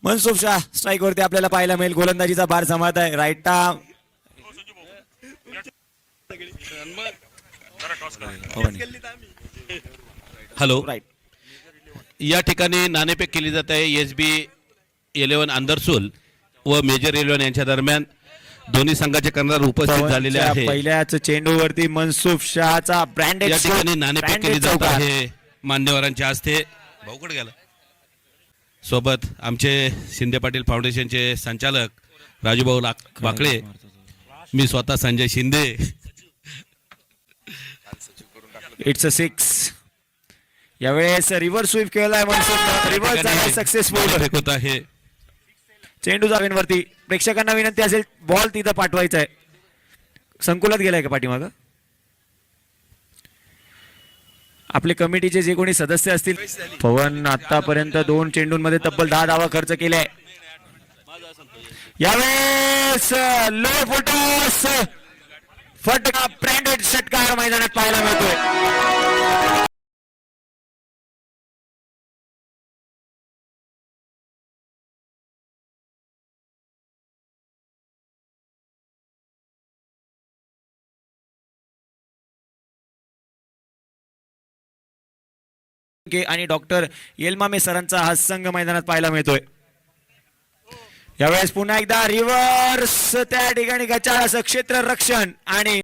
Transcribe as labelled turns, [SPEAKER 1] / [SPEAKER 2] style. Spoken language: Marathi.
[SPEAKER 1] मनसुख शाह स्ट्राइक वरती आपल्याला पाहायला मिळेल. गोलंदाजीचा भार सांभाळत आहे. राईटा
[SPEAKER 2] हॅलो,
[SPEAKER 1] राईट.
[SPEAKER 2] या ठिकाणी नाणेफेक केली जात आहे. SB11 अंदरसूल व मेजर 11 यांच्या दरम्यान दोन्ही संघाचे कर्णधार उपस्थित झालेले आहे.
[SPEAKER 1] पहिल्याच चेंडूवरती मनसुख शहाचा ब्रँडेड
[SPEAKER 2] या ठिकाणी नाणेफेक केली जात आहे मान्यवरांच्या हस्ते. भाऊकडे गेला. सोबत आमचे शिंदे पाटील फाउंडेशनचे संचालक राजूभाऊ बाकळे, मी स्वतः संजय शिंदे.
[SPEAKER 1] It's a 6. यावेळेस रिव्हर्स स्वीप केलाय मनसुख. रिव्हर्स झालाय सक्सेसफुल.
[SPEAKER 2] फेक होत आहे.
[SPEAKER 1] चेंडू जागेवरती प्रेक्षकांना विनंती असेल बॉल तिथं पाठवायचा आहे. संकुलात गेलाय का पाठीमागं? आपले कमिटीचे जे कोणी सदस्य असतील. पवन आतापर्यंत 2 चेंडूंमध्ये तब्बल 10 धावा खर्च केलाय. यावेळेस लो फुटॉस फटका ब्रँडेड षटकार मैदानात पाहायला मिळतोय. आणि डॉक्टर येलमामे सरांचा हा संघ मैदानात पाहायला मिळतोय. यावेळेस पुन्हा एकदा रिव्हर्स त्या ठिकाणी गचाळ असं क्षेत्र रक्षण आणि